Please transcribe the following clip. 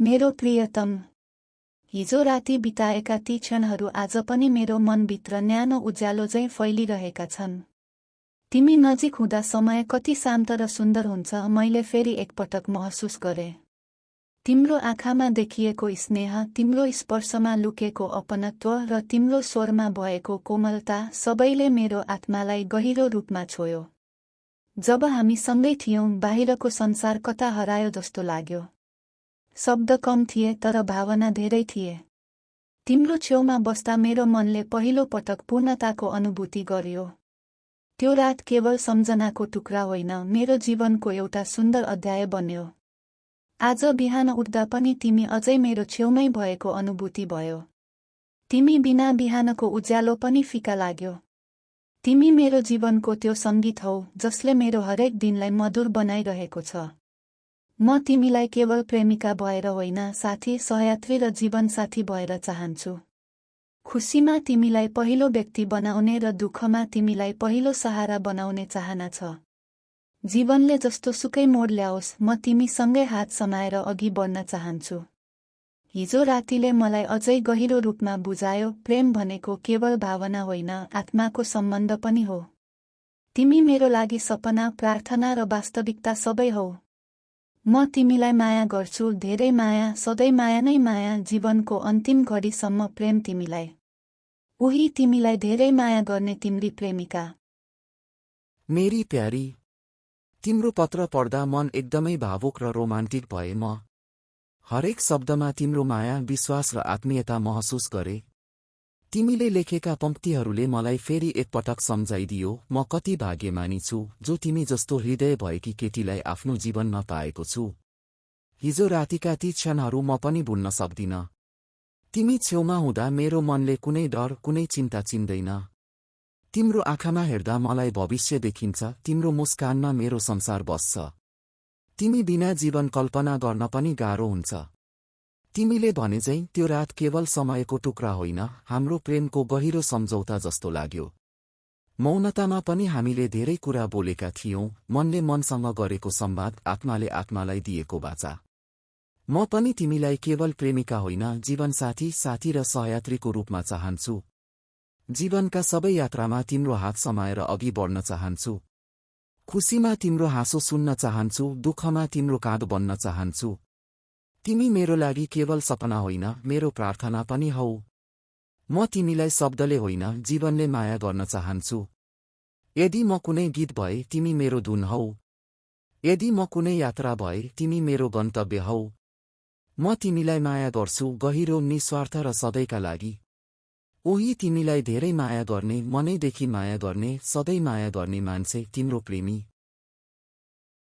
मेरो प्रियतम, हिजो राति बिताएका ती क्षणहरू आज पनि मेरो मनभित्र न्यानो उज्यालो झैं फैलिरहेका छन्। तिमी नजिक हुँदा समय कति शान्त र सुन्दर हुन्छ मैले फेरि एकपटक महसुस गरेँ। तिम्रो आँखामा देखिएको स्नेह, तिम्रो स्पर्शमा लुकेको अपनत्व र तिम्रो स्वरमा भएको कोमलता सबैले मेरो आत्मालाई गहिरो रूपमा छोयो। जब हामी सँगै थियौं, बाहिरको संसार कता हरायो जस्तो लाग्यो। शब्द कम थिए तर भावना धेरै थिए। तिम्रो छेउमा बस्दा मेरो मनले पहिलो पटक पूर्णताको अनुभूति गर्यो। त्यो रात केवल सम्झनाको टुक्रा होइन, मेरो जीवनको एउटा सुन्दर अध्याय बन्यो। आज बिहान उठ्दा पनि तिमी अझै मेरो छेउमै भएको अनुभूति भयो। तिमी बिना बिहानको उज्यालो पनि फिका लाग्यो। तिमी मेरो जीवनको त्यो सङ्गीत हौ जसले मेरो हरेक दिनलाई मधुर बनाइरहेको छ। म तिमीलाई केवल प्रेमिका भएर होइन, साथी, सहयात्री र जीवनसाथी भएर चाहन्छु। खुसीमा तिमीलाई पहिलो व्यक्ति बनाउने र दुःखमा तिमीलाई पहिलो सहारा बनाउने चाहना छ। जीवनले जस्तो सुकै मोड ल्याओस्, म तिमीसँगै हात समाएर अघि बढ्न चाहन्छु। हिजो रातिले मलाई अझै गहिरो रूपमा बुझायो, प्रेम भनेको केवल भावना होइन, आत्माको सम्बन्ध पनि हो। तिमी मेरो लागि सपना, प्रार्थना र वास्तविकता सबै हौ। म तिमीलाई माया गर्छु, धेरै माया, सधैँ माया नै माया, जीवनको अन्तिम घडीसम्म प्रेम तिमीलाई। उही तिमीलाई धेरै माया गर्ने तिम्री प्रेमिका। मेरी प्यारी, तिम्रो पत्र पढ्दा मन एकदमै भावुक र रोमान्टिक भए। म हरेक शब्दमा तिम्रो माया, विश्वास र आत्मीयता महसुस गरे। तिमीले लेखेका पंक्तिहरूले मलाई फेरि एकपटक सम्झाइदियो म कति भाग्यमानी छु जो तिमी जस्तो हृदय भएकी केटीलाई आफ्नो जीवनमा पाएको छु। हिजो रातिका ती क्षणहरू म पनि भुल्न सक्दिन। तिमी छेउमा हुँदा मेरो मनले कुनै डर, कुनै चिन्ता चिन्दैन। तिम्रो आँखामा हेर्दा मलाई भविष्य देखिन्छ, तिम्रो मुस्कानमा मेरो संसार बस्छ। तिमी बिना जीवन कल्पना गर्न पनि गाह्रो हुन्छ। तिमीले भनेझैं त्यो रात केवल समयको टुक्रा होइन, हाम्रो प्रेमको गहिरो सम्झौता जस्तो लाग्यो। मौनतामा पनि हामीले धेरै कुरा बोलेका थियौं, मनले मनसँग गरेको संवाद, आत्माले आत्मालाई दिएको बाचा। म पनि तिमीलाई केवल प्रेमिका होइन, जीवनसाथी, साथी र सहयात्रीको रूपमा चाहन्छु। जीवनका सबै यात्रामा तिम्रो हात समाएर अघि बढ्न चाहन्छु। खुसीमा तिम्रो हाँसो सुन्न चाहन्छु, दुःखमा तिम्रो काँध बन्न चाहन्छु। तिमी मेरो लागि केवल सपना होइन, मेरो प्रार्थना पनि हौ। म तिमीलाई शब्दले होइन, जीवनले माया गर्न चाहन्छु। यदि म कुनै गीत भए, तिमी मेरो धुन हौ। यदि म कुनै यात्रा भए, तिमी मेरो गन्तव्य हौ। म तिमीलाई माया गर्छु, गहिरो, निस्वार्थ र सधैँका लागि। उही तिमीलाई धेरै माया गर्ने, मनैदेखि माया गर्ने, सधैँ माया गर्ने मान्छे, तिम्रो प्रेमी।